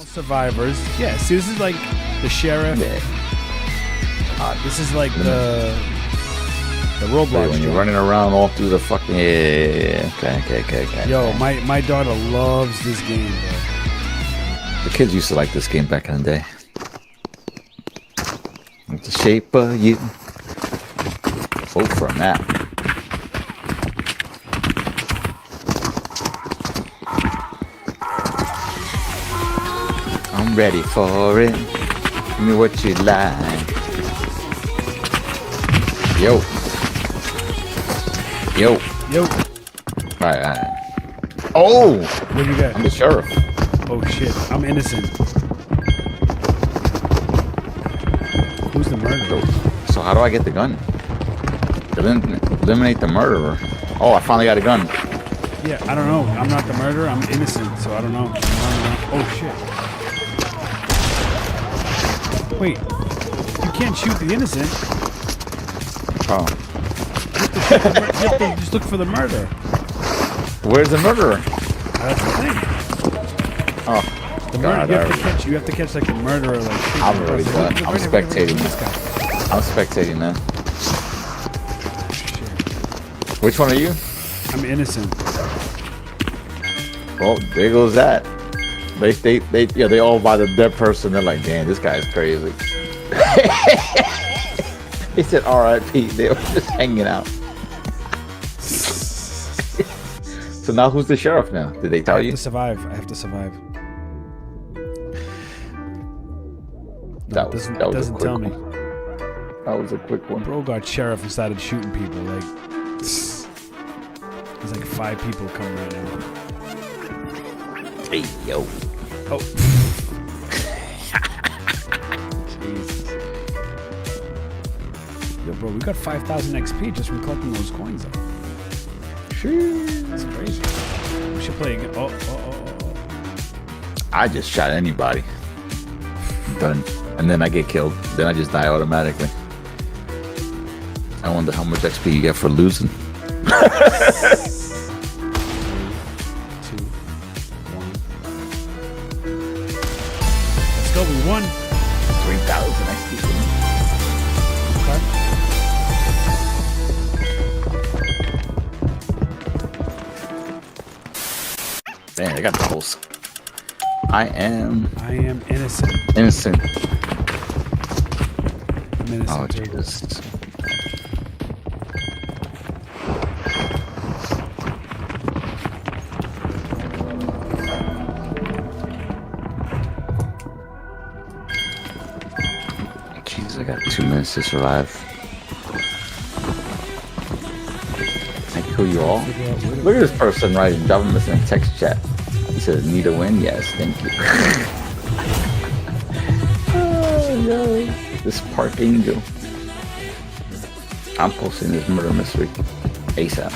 Survivors. Yeah, see, this is like the sheriff. Yeah. This is like the Roblox. When you're running around all through the fucking... Yeah. Okay. Yo, my daughter loves this game, bro. The kids used to like this game back in the day. Like the shape of you. Vote for a map. I'm ready for it. Give me what you like. Yo. Alright. Oh! What you got? I'm the sheriff. Oh shit, I'm innocent. Who's the murderer? So how do I get the gun? Eliminate the murderer. Oh, I finally got a gun. Yeah, I don't know. I'm not the murderer. I'm innocent, so I don't know. Oh shit. Wait, you can't shoot the innocent. Oh. You have to just look for the murderer. Where's the murderer? That's the thing. Oh, the murderer. You have to catch like the murderer. Like I'm already done. I'm spectating. I'm spectating now. Which one are you? I'm innocent. Well, there goes that. They all by the dead person. They're like, damn, this guy's crazy. He said R.I.P. They were just hanging out. So now who's the sheriff now? Did they tell you? I have to survive. No, it doesn't tell me. That was a quick one. Bro got sheriff and started shooting people. Like, there's like 5 people coming right now. Hey, yo. Oh. Jesus. Yo, bro, we got 5,000 XP just from collecting those coins, though. That's crazy. We should play again. Oh. I just shot anybody. Done. And then I get killed. Then I just die automatically. I wonder how much XP you get for losing. 3, 2, 1. Let's go. We won. 3,000 XP. Man, I got the host. I am innocent. Innocent. I'm innocent. Oh, Jesus. Jeez, I got 2 minutes to survive. I kill you all. Look at this person writing governments in a text chat. He says, need a win? Yes, thank you. Oh, no. This Park Angel. I'm posting this murder mystery ASAP.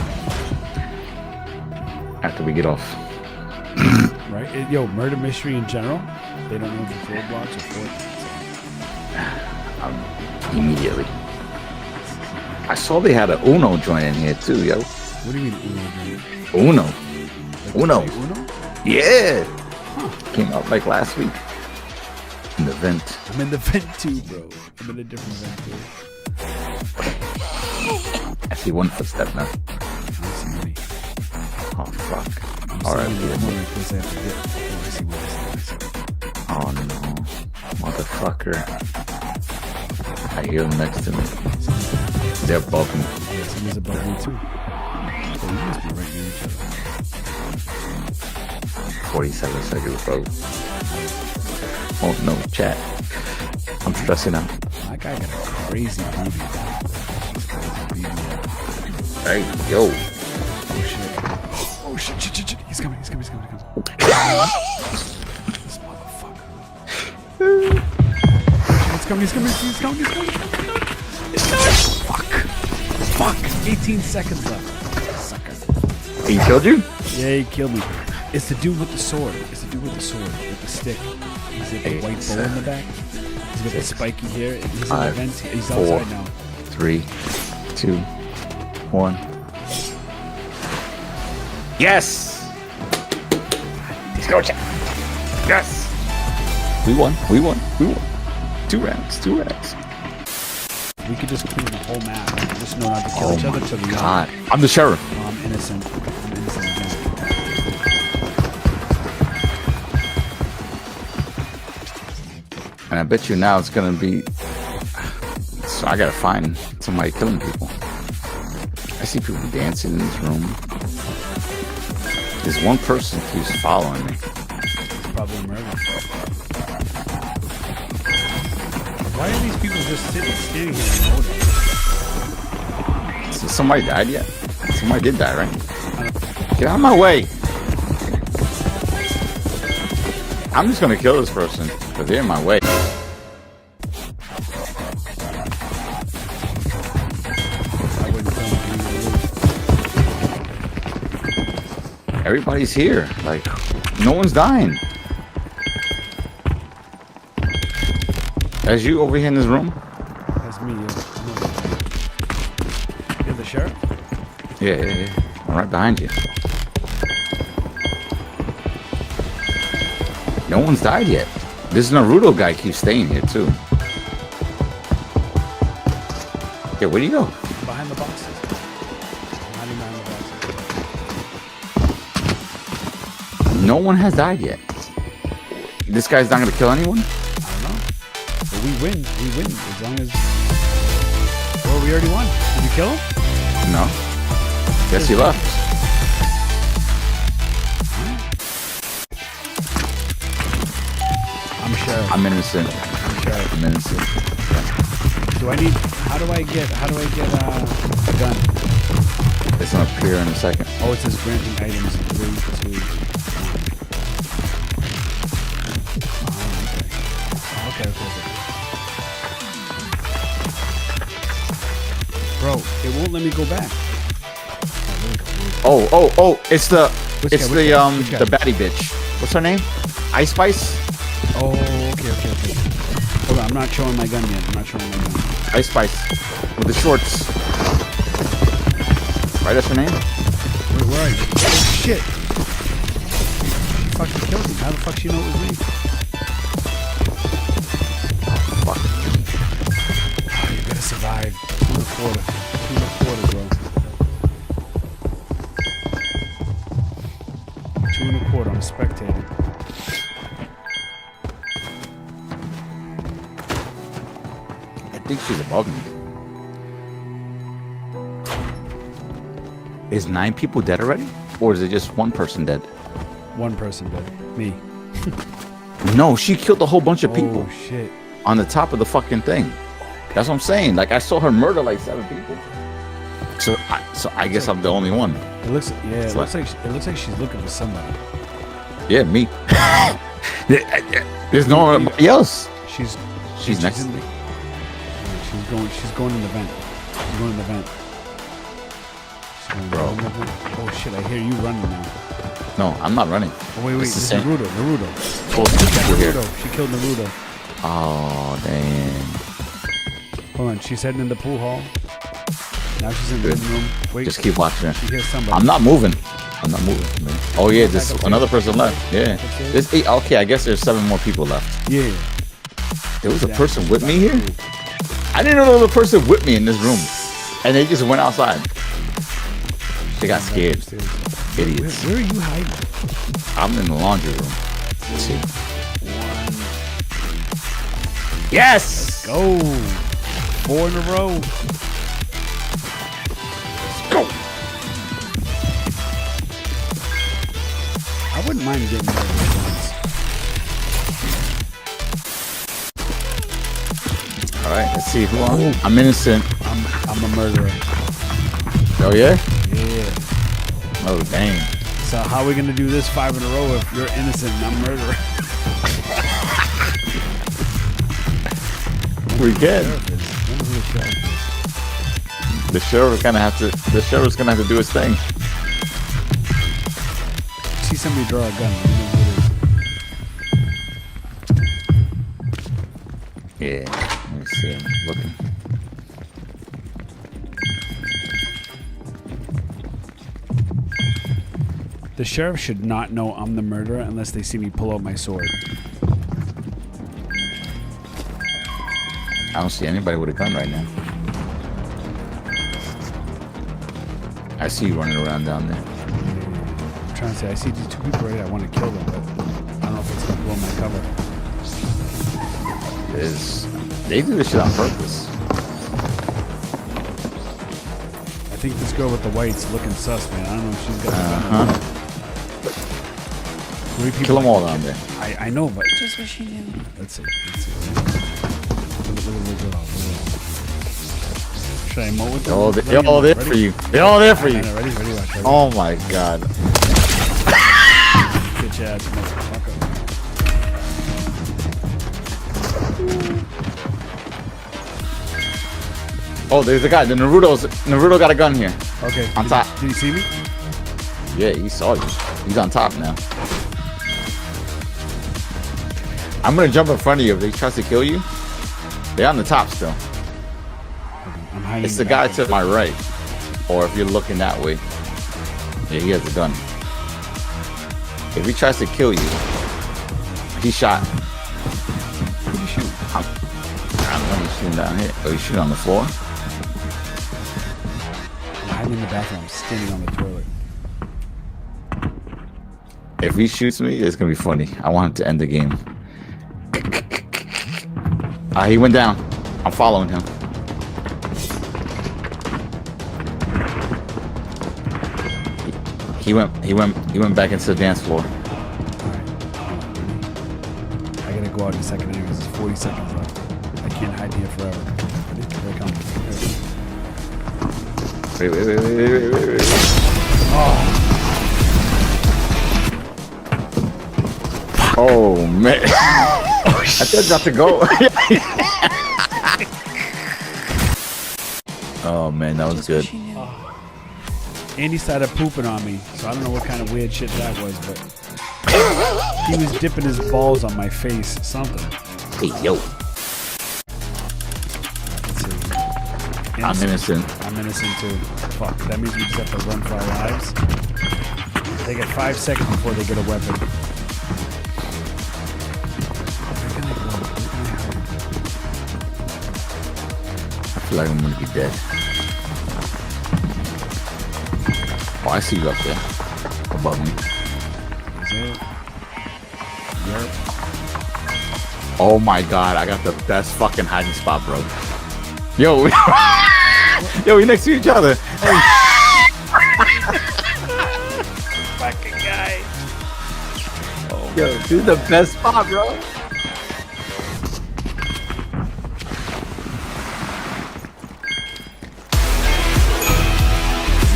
After we get off. Right? Yo, murder mystery in general, they don't know if it's Roblox or Fortnite. Immediately. I saw they had an Uno joint in here too, yo. What do you mean Uno? Uno. Uno? Yeah. Huh. Came out like last week. In the vent. I'm in the vent too, bro. I'm in a different vent too. I see one footstep now. Oh fuck. Alright. Oh no. Motherfucker. I hear them next to me. They're above me. Yeah, somebody's above me too. So we must be right near each other. 47 seconds, bro. Oh no, chat. I'm stressing out. My guy got a crazy booty. Hey, yo. Oh shit. He's coming. This motherfucker. He's coming. Fuck. 18 seconds left. Sucker. He killed you? Yeah, he killed me. It's the dude with the sword. With the stick. He's got the white bow in the back. He's got the spiky hair. He's in the vent. He's outside now. 3, 2, 1. Yes! Let's go, chat. Yes! We won. We won. We won. 2 rounds. 2 rounds. We could just clean the whole map. Just know not to kill each other till the God. I'm the sheriff. Oh, I'm innocent. I'm innocent again. And I bet you now it's gonna be. So I gotta find somebody killing people. I see people dancing in this room. There's one person who keeps following me. It's probably a murder. Why are these people just standing here and loading? So somebody died yet? Somebody did die, right? Get out of my way! I'm just gonna kill this person because they're in my way. Everybody's here. Like, no one's dying. That's you over here in this room? That's me, yeah. You're the sheriff? Yeah. I'm right behind you. No one's died yet. This Naruto guy keeps staying here, too. Yeah, where'd he go? Behind the boxes. Behind the boxes. No one has died yet. This guy's not gonna kill anyone? I don't know. But we win. We win as long as. Well, we already won. Did you kill him? No. Guess he left. I'm sheriff. I'm innocent. I'm sheriff. I'm innocent. Do I need? How do I get a gun? It's gonna appear in a second. Oh, it says granting items 3, 2, 1. Okay. Bro, it won't let me go back. Oh! It's the Which it's guy? the Which guy? the baddie bitch. What's her name? Ice Spice. Oh, okay. Hold on, I'm not showing my gun yet. Ice Spice with the shorts. Right, that's her name. Where are you? Oh, shit! She fucking killed me. How the fuck she know it was me? Fuck. Oh, you gotta survive. 2 1/4, bro. 2 1/4. I'm a spectator. I think she's above me. Is 9 people dead already? Or is it just 1 person dead? 1 person dead. Me. No, she killed a whole bunch of people Oh, shit. on the top of the fucking thing. That's what I'm saying. Like, I saw her murder like 7 people. So I guess I'm the only one. It looks like she's looking for somebody. Yeah, me. There's no one else. She's next to me. She's going in the vent. Bro. Oh shit, I hear you running now. No, I'm not running. Oh wait, It's the this is same. Naruto. Oh, people here. She killed Naruto. Oh, damn. Hold on, she's heading in the pool hall. Now she's in the living room. Wait, Just keep watching her. she hears somebody. I'm not moving. Man. Oh yeah, there's another person left. Yeah. There's 8. Okay, I guess there's 7 more people left. Yeah. There was a person with me here? I didn't know there was a person with me in this room. And they just went outside. They got scared. Idiots. Where are you hiding? I'm in the laundry room. Let's see. Yes! Go. 4 in a row. Let's go! I wouldn't mind getting more of these ones. Alright, let's see who I'm innocent. I'm a murderer. Oh yeah? Yeah. Oh dang. So how are we gonna do this 5 in a row if you're innocent and I'm a murderer? We can. The sheriff's gonna have to do his thing. See somebody draw a gun. You know who it is. Yeah. Let me see. I'm looking. The sheriff should not know I'm the murderer unless they see me pull out my sword. I don't see anybody with a gun right now. I see you running around down there. I'm trying to say, I see these two people right here. I want to kill them, but I don't know if it's going to blow my cover. They do this shit on purpose. I think this girl with the white's looking sus, man. I don't know if she's got a gun. Kill them all down there. I know, but just what she knew. Let's see. Look at should I emote with them? They're all there for you. They're all there for you. Ready, watch. Ready. Oh my god. Bitch ass motherfucker. Oh, there's a guy. Naruto got a gun here. Okay. On top. Did he see me? Yeah, he saw you. He's on top now. I'm gonna jump in front of you if he tries to kill you. They're on the top still. I'm hiding. It's the guy to my right. Or if you're looking that way. Yeah, he has a gun. If he tries to kill you, he shot. Who did you shoot? I don't know, he's shooting down here. Oh, he's shooting on the floor? I'm hiding in the bathroom. I'm standing on the toilet. If he shoots me, it's gonna be funny. I want him to end the game. He went down. I'm following him. He went back into the dance floor. Alright. I gotta go out in a second because it's 40 seconds left. I can't hide here forever. Here I come. Wait. Oh man. I said not to go. Oh man, that was good. Andy started pooping on me, so I don't know what kind of weird shit that was, but he was dipping his balls on my face. Something. Hey yo. Let's see. I'm innocent. I'm innocent too. Fuck. That means we just have to run for our lives. They get 5 seconds before they get a weapon. I feel like I'm gonna be dead. Oh, I see you up there. Above me. Is it? Yep. Oh my god, I got the best fucking hiding spot, bro. Yo, yo, we next to each other. Fucking guy. Oh, yo, this is the best spot, bro.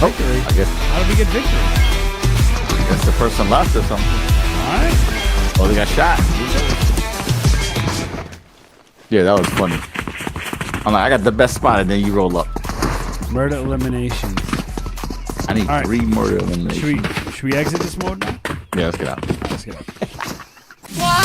Victory. I guess. How did we get victory? I guess the person left or something. Alright. Oh, they got shot. Yeah, that was funny. I'm like, I got the best spot, and then you roll up. Murder eliminations. I need 3 murder eliminations. Should we exit this mode now? Yeah, let's get out. Let's get out. Why?